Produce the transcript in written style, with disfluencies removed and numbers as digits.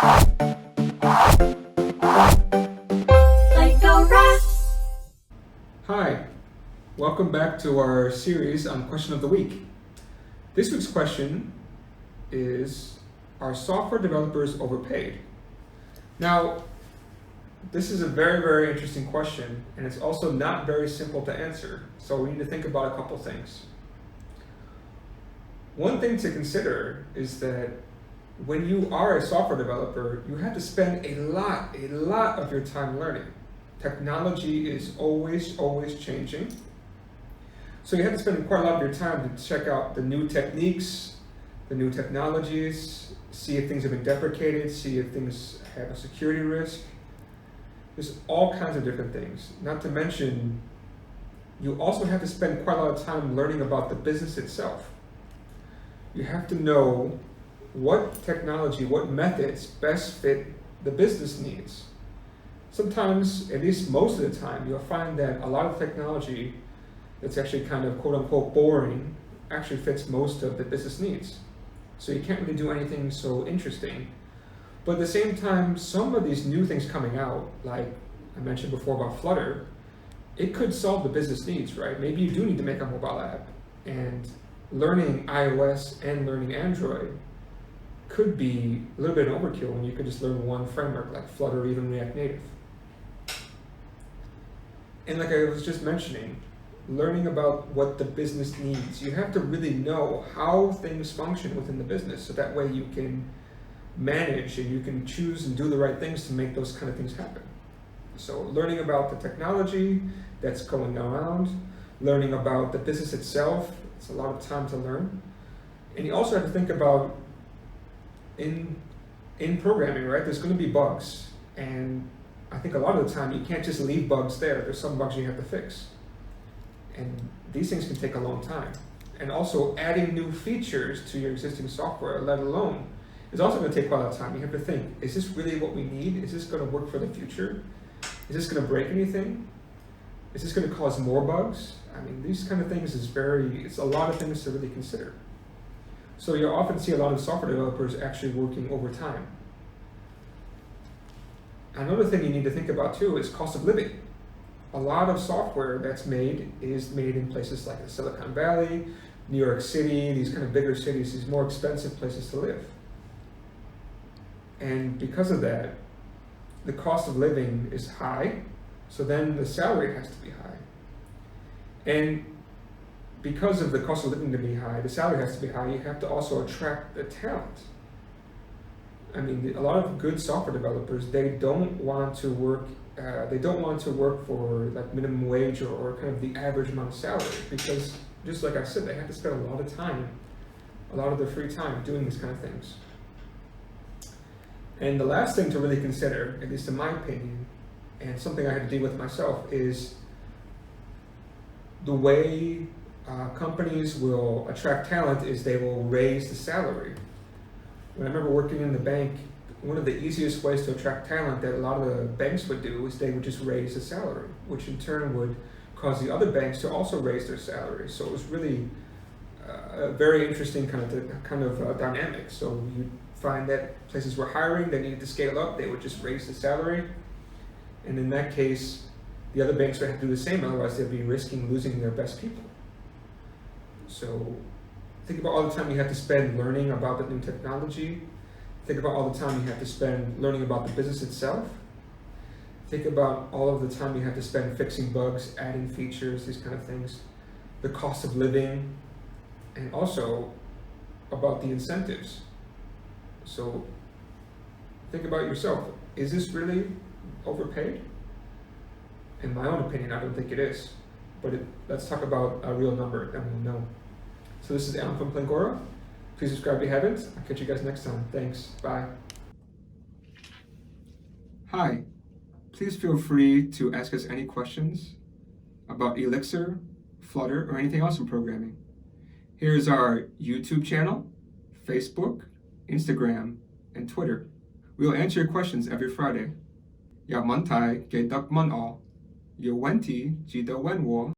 Hi, welcome back to our series on Question of the Week. This week's question is, are software developers overpaid? Now, this is a very, very interesting question, and it's also not very simple to answer, so we need to think about a couple things. One thing to consider is that when you are a software developer, you have to spend a lot of your time learning. Technology is always changing. So you have to spend quite a lot of your time to check out the new techniques, the new technologies, see if things have been deprecated, see if things have a security risk. There's all kinds of different things. Not to mention, you also have to spend quite a lot of time learning about the business itself. You have to know what technology, what methods best fit the business needs. Sometimes, at least most of the time, you'll find that a lot of technology that's actually kind of quote unquote boring actually fits most of the business needs. So you can't really do anything so interesting. But at the same time, some of these new things coming out, like I mentioned before about Flutter, it could solve the business needs, right? Maybe you do need to make a mobile app, and learning iOS and learning Android could be a little bit of overkill when you could just learn one framework like Flutter or even React Native. And like I was just mentioning, learning about what the business needs, you have to really know how things function within the business, so that way you can manage and you can choose and do the right things to make those kind of things happen. So learning about the technology that's going around, learning about the business itself, it's a lot of time to learn. And you also have to think about in programming, right? There's going to be bugs, and I think a lot of the time you can't just leave bugs there. There's some bugs you have to fix. And these things can take a long time. And also adding new features to your existing software, let alone, is also going to take quite a lot of time. You have to think, is this really what we need? Is this going to work for the future? Is this going to break anything? Is this going to cause more bugs? I mean, these kind of things it's a lot of things to really consider. So you'll often see a lot of software developers actually working overtime. Another thing you need to think about too is cost of living. A lot of software that's made is made in places like the Silicon Valley, New York City, these kind of bigger cities, these more expensive places to live. And because of that, the cost of living is high, so then the salary has to be high. And because of the cost of living to be high, the salary has to be high, you have to also attract the talent. I mean, a lot of good software developers, they don't want to work for like minimum wage or kind of the average amount of salary, because just like I said, they have to spend a lot of time, a lot of their free time doing these kind of things. And the last thing to really consider, at least in my opinion, and something I had to deal with myself, is the way companies will attract talent is they will raise the salary. When I remember working in the bank, one of the easiest ways to attract talent that a lot of the banks would do is they would just raise the salary, which in turn would cause the other banks to also raise their salary. So it was really a very interesting kind of dynamic. So you find that places were hiring, they needed to scale up, they would just raise the salary. And in that case, the other banks would have to do the same, otherwise they'd be risking losing their best people. So think about all the time you have to spend learning about the new technology. Think about all the time you have to spend learning about the business itself. Think about all of the time you have to spend fixing bugs, adding features, these kind of things. The cost of living, and also about the incentives. So think about yourself. Is this really overpaid? In my own opinion, I don't think it is. But let's talk about a real number, then we'll know. So this is Alan from Plangora. Please subscribe if you haven't. I'll catch you guys next time. Thanks. Bye. Hi. Please feel free to ask us any questions about Elixir, Flutter, or anything else in programming. Here's our YouTube channel, Facebook, Instagram, and Twitter. We'll answer your questions every Friday. Ya man tai, gay duck man all. Yo wenti, jida wen wo.